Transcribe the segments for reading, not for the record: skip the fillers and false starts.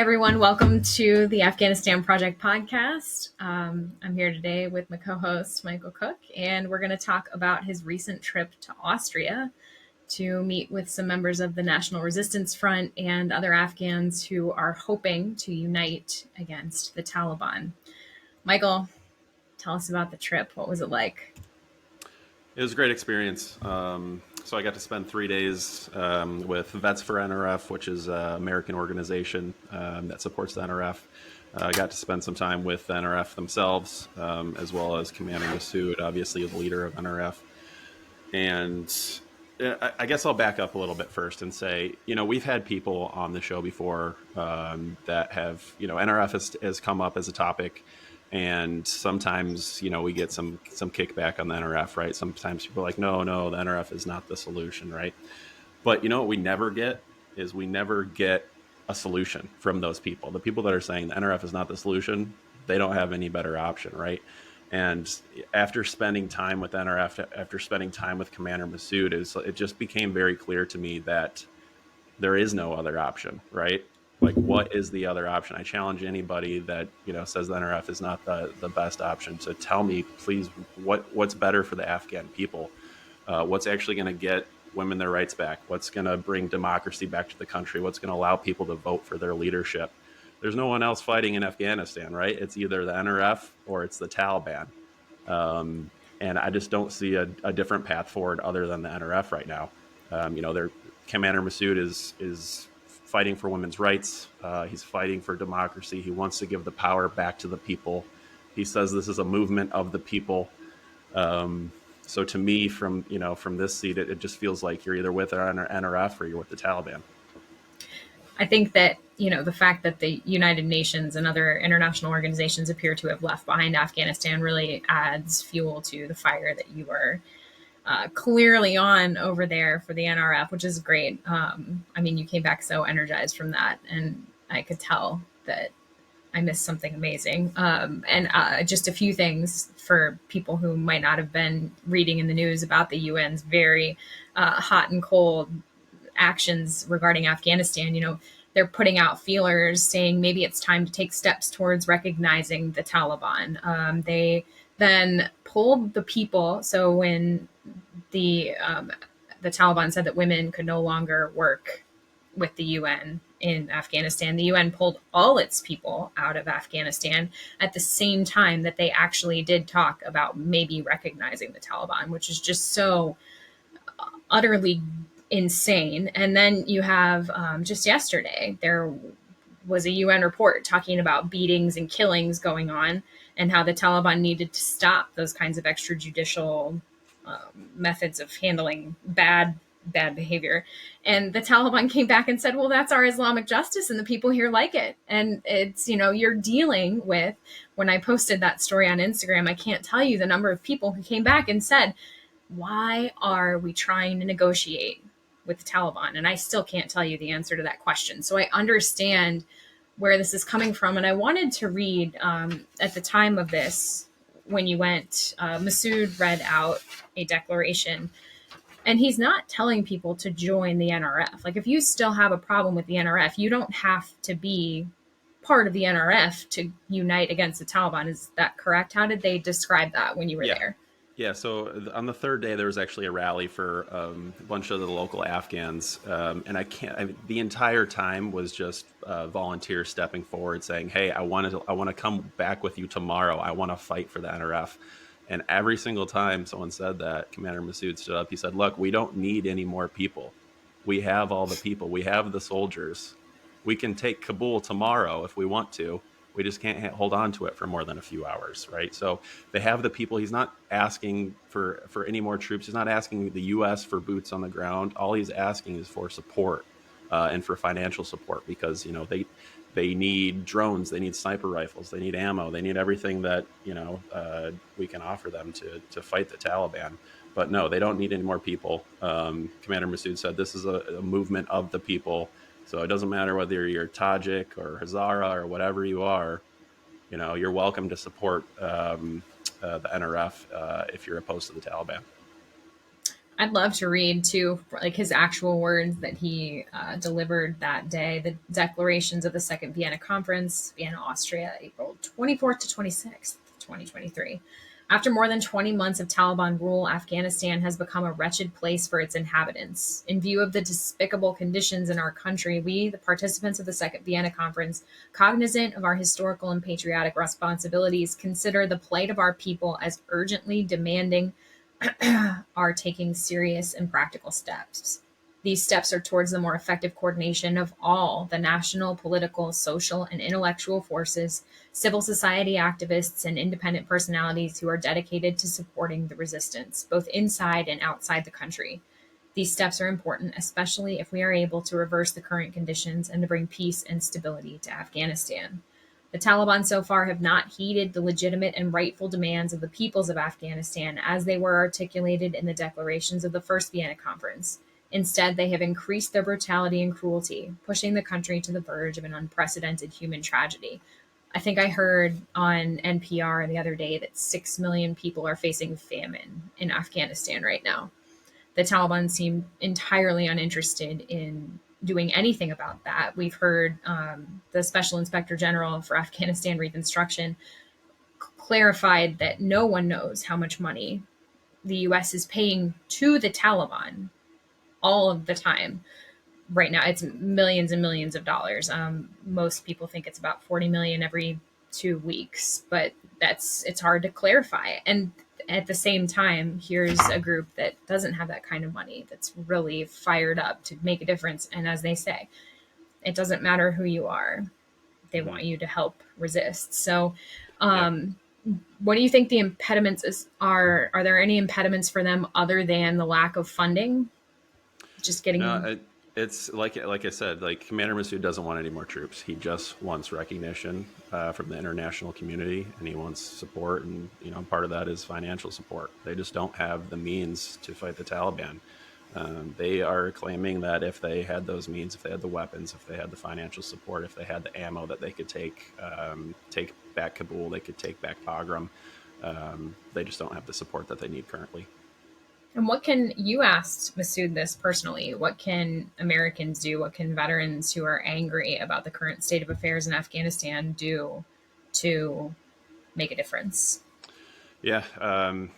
everyone. Welcome to the Afghanistan Project podcast. I'm here today with my co-host, Michael Cook, and we're going to talk about his recent trip to Austria to meet with some members of the National Resistance Front and other Afghans who are hoping to unite against the Taliban. Michael, tell us about the trip. What was it like? It was a great experience. So I got to spend 3 days with Vets for NRF, which is an American organization that supports the NRF. I got to spend some time with the NRF themselves, as well as Commander Massoud, obviously the leader of NRF. And I guess I'll back up a little bit first and say, we've had people on the show before that have, NRF has come up as a topic. And sometimes, we get some kickback on the NRF, right? Sometimes people are like, no, the NRF is not the solution, right? But what we never get is we never get a solution from those people. The people that are saying the NRF is not the solution, they don't have any better option, right? And after spending time with NRF, after spending time with Commander Massoud, it just became very clear to me that there is no other option, right? Like, what is the other option? I challenge anybody that, says the NRF is not the best option to tell me, please, what's better for the Afghan people? What's actually going to get women their rights back? What's going to bring democracy back to the country? What's going to allow people to vote for their leadership? There's no one else fighting in Afghanistan, right? It's either the NRF or it's the Taliban. And I just don't see a different path forward other than the NRF right now. Commander Massoud is fighting for women's rights. He's fighting for democracy. He wants to give the power back to the people. He says this is a movement of the people. So to me, from this seat, it just feels like you're either with an NRF or you're with the Taliban. I think that, the fact that the United Nations and other international organizations appear to have left behind Afghanistan really adds fuel to the fire that you were clearly on over there for the NRF, which is great. You came back so energized from that, and I could tell that I missed something amazing. And just a few things for people who might not have been reading in the news about the UN's very hot and cold actions regarding Afghanistan. They're putting out feelers saying maybe it's time to take steps towards recognizing the Taliban. They then pulled the people. So when the Taliban said that women could no longer work with the UN in Afghanistan, the UN pulled all its people out of Afghanistan at the same time that they actually did talk about maybe recognizing the Taliban, which is just so utterly insane. And then you have just yesterday, there was a UN report talking about beatings and killings going on and how the Taliban needed to stop those kinds of extrajudicial methods of handling bad behavior. And the Taliban came back and said, well, that's our Islamic justice and the people here like it. And it's, you're dealing with, when I posted that story on Instagram, I can't tell you the number of people who came back and said, why are we trying to negotiate with the Taliban? And I still can't tell you the answer to that question. So I understand where this is coming from. And I wanted to read, at the time of this, when you went, Massoud read out a declaration, and he's not telling people to join the NRF. Like, if you still have a problem with the NRF, you don't have to be part of the NRF to unite against the Taliban. Is that correct? How did they describe that when you were there? Yeah, so on the third day, there was actually a rally for a bunch of the local Afghans. And the entire time was just volunteers stepping forward saying, hey, I want to come back with you tomorrow. I want to fight for the NRF. And every single time someone said that, Commander Massoud stood up. He said, look, we don't need any more people. We have all the people. We have the soldiers. We can take Kabul tomorrow if we want to. We just can't hold on to it for more than a few hours, right? So they have the people. He's not asking for any more troops. He's not asking the U.S. for boots on the ground. All he's asking is for support and for financial support, because they need drones, they need sniper rifles, they need ammo, they need everything that we can offer them to fight the Taliban. But no, they don't need any more people. Commander Massoud said this is a movement of the people. So it doesn't matter whether you're Tajik or Hazara or whatever you are, you're welcome to support the NRF if you're opposed to the Taliban. I'd love to read too, like his actual words that he delivered that day. The declarations of the Second Vienna Conference, Vienna, Austria, April 24th to 26th, 2023. After more than 20 months of Taliban rule, Afghanistan has become a wretched place for its inhabitants. In view of the despicable conditions in our country, we, the participants of the Second Vienna Conference, cognizant of our historical and patriotic responsibilities, consider the plight of our people as urgently demanding are taking serious and practical steps. These steps are towards the more effective coordination of all the national, political, social, and intellectual forces, civil society activists, and independent personalities who are dedicated to supporting the resistance, both inside and outside the country. These steps are important, especially if we are able to reverse the current conditions and to bring peace and stability to Afghanistan. The Taliban so far have not heeded the legitimate and rightful demands of the peoples of Afghanistan as they were articulated in the declarations of the First Vienna Conference. Instead, they have increased their brutality and cruelty, pushing the country to the verge of an unprecedented human tragedy. I think I heard on NPR the other day that 6 million people are facing famine in Afghanistan right now. The Taliban seem entirely uninterested in doing anything about that. We've heard the Special Inspector General for Afghanistan Reconstruction clarified that no one knows how much money the U.S. is paying to the Taliban all of the time. Right now, it's millions and millions of dollars. Most people think it's about 40 million every 2 weeks, but it's hard to clarify. And at the same time, here's a group that doesn't have that kind of money, that's really fired up to make a difference. And as they say, it doesn't matter who you are, they want you to help resist. So, what do you think the impediments are? Are there any impediments for them other than the lack of funding? Just getting It's like I said, like Commander Massoud doesn't want any more troops. He just wants recognition from the international community, and he wants support. And part of that is financial support. They just don't have the means to fight the Taliban. They are claiming that if they had those means, if they had the weapons, if they had the financial support, if they had the ammo, that they could take back Kabul, they could take back Bagram. They just don't have the support that they need currently. And what can you asked Massoud this personally? What can Americans do? What can veterans who are angry about the current state of affairs in Afghanistan do to make a difference? Yeah,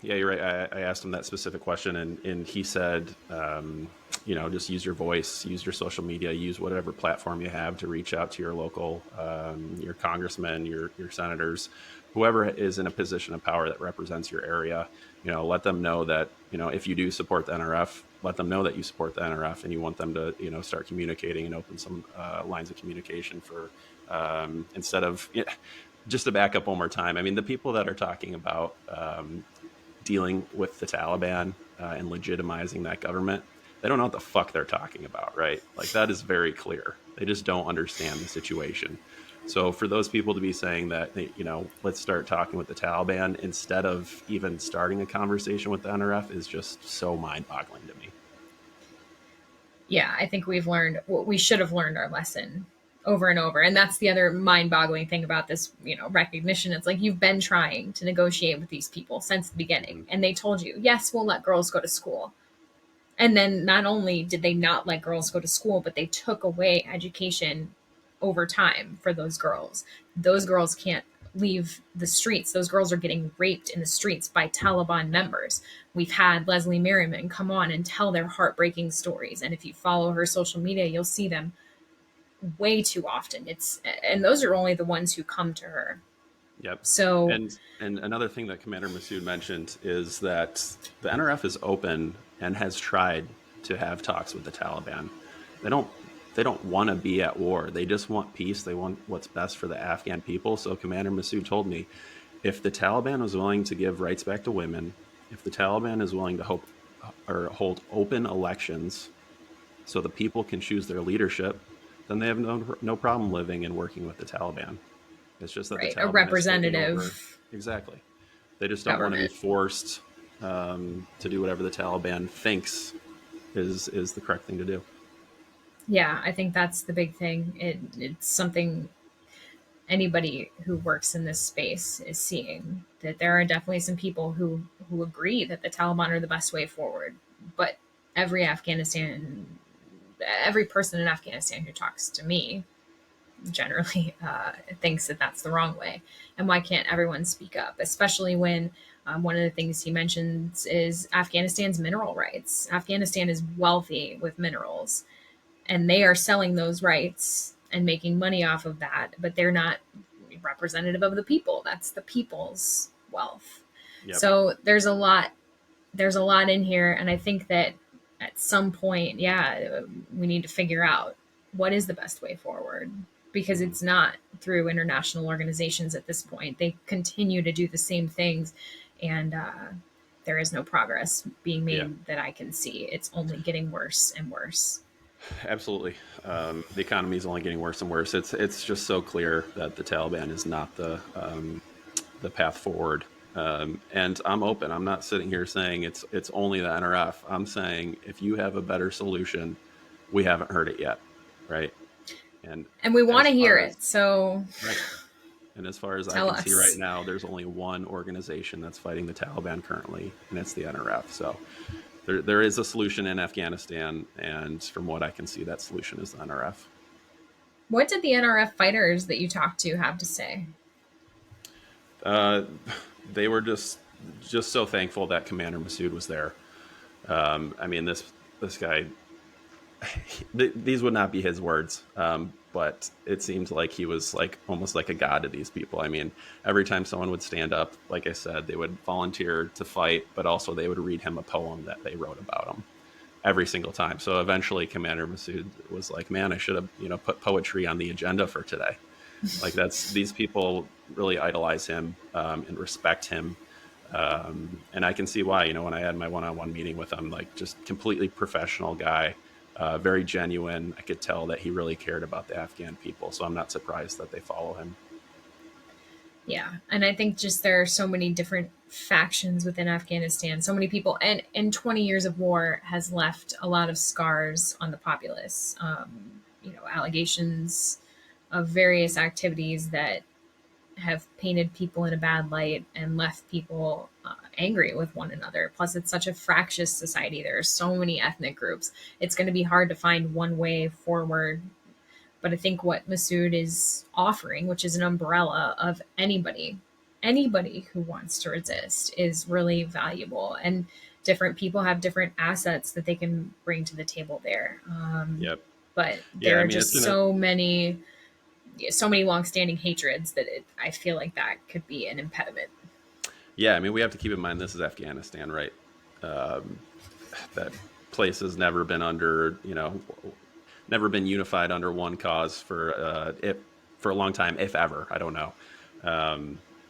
you're right. I asked him that specific question, and he said, just use your voice, use your social media, use whatever platform you have to reach out to your local, your congressmen, your senators, whoever is in a position of power that represents your area. Let them know that, if you do support the NRF, let them know that you support the NRF and you want them to, start communicating and open some lines of communication for instead of. Just to back up one more time, I mean, the people that are talking about dealing with the Taliban and legitimizing that government, they don't know what the fuck they're talking about, right? Like, that is very clear. They just don't understand the situation. So for those people to be saying that, let's start talking with the Taliban instead of even starting a conversation with the NRF is just so mind-boggling to me. Yeah, I think we should have learned our lesson over and over. And that's the other mind-boggling thing about this, recognition. It's like, you've been trying to negotiate with these people since the beginning, and they told you, yes, we'll let girls go to school. And then not only did they not let girls go to school, but they took away education over time for those girls. Those girls can't leave the streets. Those girls are getting raped in the streets by Taliban members. We've had Leslie Merriman come on and tell their heartbreaking stories. And if you follow her social media, you'll see them way too often. And those are only the ones who come to her. Yep. So, and another thing that Commander Massoud mentioned is that the NRF is open and has tried to have talks with the Taliban. They don't want to be at war. They just want peace. They want what's best for the Afghan people. So Commander Massoud told me, if the Taliban was willing to give rights back to women, if the Taliban is willing to hold open elections so the people can choose their leadership, then they have no problem living and working with the Taliban. It's just that right, the Taliban a representative. Exactly. They just don't want to be forced to do whatever the Taliban thinks is the correct thing to do. Yeah, I think that's the big thing. It's something anybody who works in this space is seeing, that there are definitely some people who agree that the Taliban are the best way forward. but every person in Afghanistan who talks to me generally thinks that that's the wrong way. And why can't everyone speak up, especially when one of the things he mentions is Afghanistan's mineral rights. Afghanistan is wealthy with minerals, and they are selling those rights and making money off of that, but they're not representative of the people. That's the people's wealth. Yep. So there's a lot in here, and I think that at some point, yeah, we need to figure out what is the best way forward, because it's not through international organizations at this point. They continue to do the same things, and there is no progress being made Yeah. that I can see. It's only getting worse and worse. Absolutely. The economy is only getting worse and worse. It's just so clear that the Taliban is not the path forward. And I'm open. I'm not sitting here saying it's only the NRF. I'm saying if you have a better solution, we haven't heard it yet, right? And we want as to hear far as it. So right, and as far as I tell can see right us. now, there's only one organization that's fighting the Taliban currently, and it's the NRF. So there is a solution in Afghanistan, and from what I can see, that solution is the NRF. What did the NRF fighters that you talked to have to say? Uh, they were just so thankful that Commander Massoud was there. I mean, this guy, these would not be his words, but it seems like he was like almost like a god to these people. I mean, every time someone would stand up, like I said, they would volunteer to fight, but also they would read him a poem that they wrote about him every single time. So eventually, Commander Massoud was like, "Man, I should have put poetry on the agenda for today." Like these people really idolize him and respect him. And I can see why, when I had my one-on-one meeting with him, like just completely professional guy, very genuine. I could tell that he really cared about the Afghan people. So I'm not surprised that they follow him. Yeah. And I think just there are so many different factions within Afghanistan, so many people, and 20 years of war has left a lot of scars on the populace. Allegations of various activities that have painted people in a bad light and left people angry with one another. Plus, it's such a fractious society. There are so many ethnic groups. It's going to be hard to find one way forward. But I think what Massoud is offering, which is an umbrella of anybody who wants to resist, is really valuable. And different people have different assets that they can bring to the table there. Yep. But Yeah. there I are mean, it's just gonna. so many longstanding hatreds that I feel like that could be an impediment. Yeah. I mean, we have to keep in mind this is Afghanistan, right? That place has never been under, never been unified under one cause for a long time, if ever. I don't know.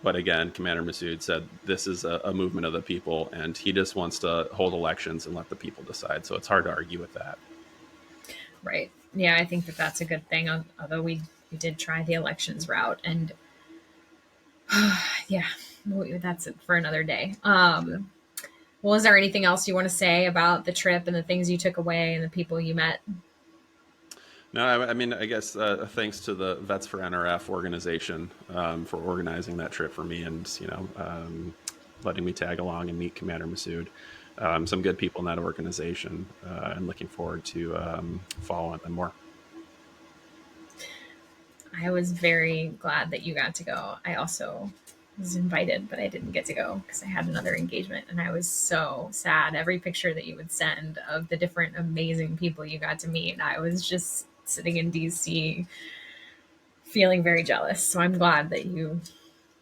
But again, Commander Massoud said this is a movement of the people, and he just wants to hold elections and let the people decide. So it's hard to argue with that. Right. Yeah, I think that that's a good thing. Although we did try the elections route, and yeah, that's it for another day. Well, is there anything else you want to say about the trip and the things you took away and the people you met? No, I mean, I guess thanks to the Vets for NRF organization for organizing that trip for me, and letting me tag along and meet Commander Massoud. Some good people in that organization, and looking forward to following them more. I was very glad that you got to go. I also was invited, but I didn't get to go because I had another engagement, and I was so sad. Every picture that you would send of the different amazing people you got to meet, I was just sitting in DC feeling very jealous. So I'm glad that you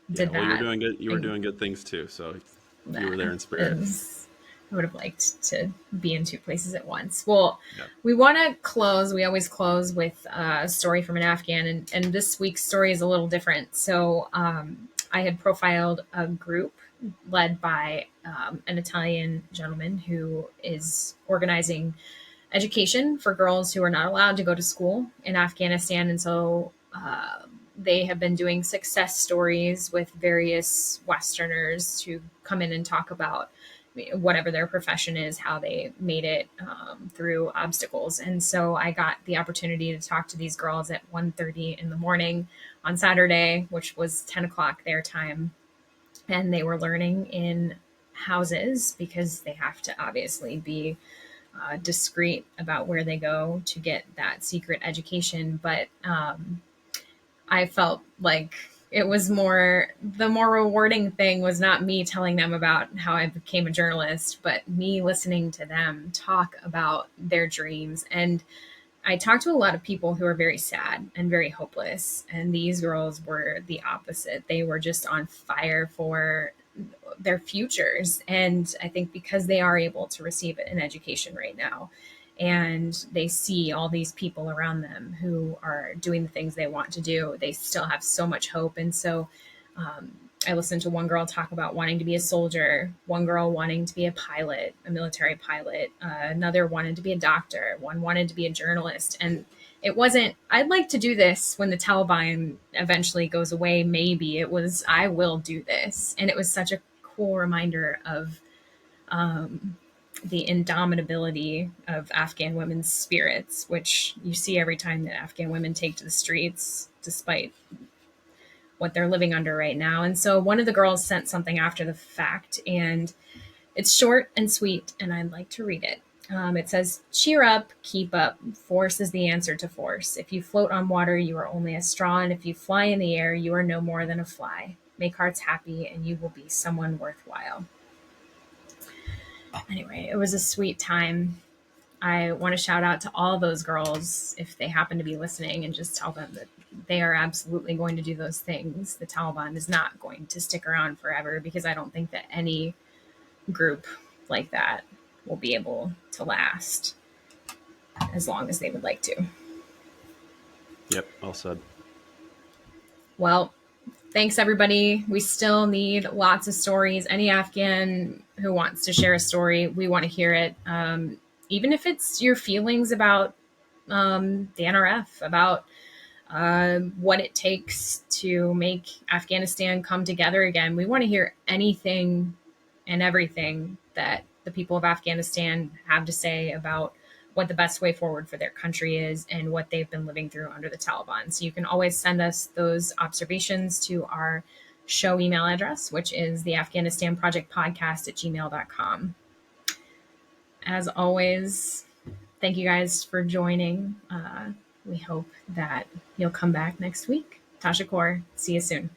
Yeah, did well, you're that. doing good. You were And doing good things too. So you were that there in spirit. is, I would have liked to be in two places at once. Well, Yeah. we want to close. We always close with a story from an Afghan, and this week's story is a little different. So I had profiled a group led by an Italian gentleman who is organizing education for girls who are not allowed to go to school in Afghanistan. And so they have been doing success stories with various Westerners to come in and talk about whatever their profession is, how they made it through obstacles. And so I got the opportunity to talk to these girls at 1:30 in the morning on Saturday, which was 10 o'clock their time. And they were learning in houses because they have to obviously be discreet about where they go to get that secret education. But I felt like it was the more rewarding thing was not me telling them about how I became a journalist, but me listening to them talk about their dreams. And I talked to a lot of people who are very sad and very hopeless. And these girls were the opposite. They were just on fire for their futures. And I think because they are able to receive an education right now, and they see all these people around them who are doing the things they want to do, they still have so much hope. And so I listened to one girl talk about wanting to be a soldier, one girl wanting to be a pilot, a military pilot, another wanted to be a doctor, one wanted to be a journalist. And it wasn't, I'd like to do this when the Taliban eventually goes away. Maybe it was, I will do this. And it was such a cool reminder of the indomitability of Afghan women's spirits, which you see every time that Afghan women take to the streets, despite what they're living under right now. And so one of the girls sent something after the fact, and it's short and sweet, and I'd like to read it. It says, "Cheer up, keep up. Force is the answer to force. If you float on water, you are only a straw, and if you fly in the air, you are no more than a fly. Make hearts happy, and you will be someone worthwhile." Anyway, it was a sweet time. I want to shout out to all those girls if they happen to be listening, and just tell them that they are absolutely going to do those things. The Taliban is not going to stick around forever, because I don't think that any group like that will be able to last as long as they would like to. Yep, well said. Well, thanks everybody. We still need lots of stories. Any Afghan who wants to share a story, we want to hear it. Even if it's your feelings about the NRF, about what it takes to make Afghanistan come together again. We want to hear anything and everything that the people of Afghanistan have to say about what the best way forward for their country is and what they've been living through under the Taliban. So you can always send us those observations to our show email address, which is the Afghanistan Project Podcast at gmail.com. As always, thank you guys for joining. We hope that you'll come back next week. Tasha Kaur, see you soon.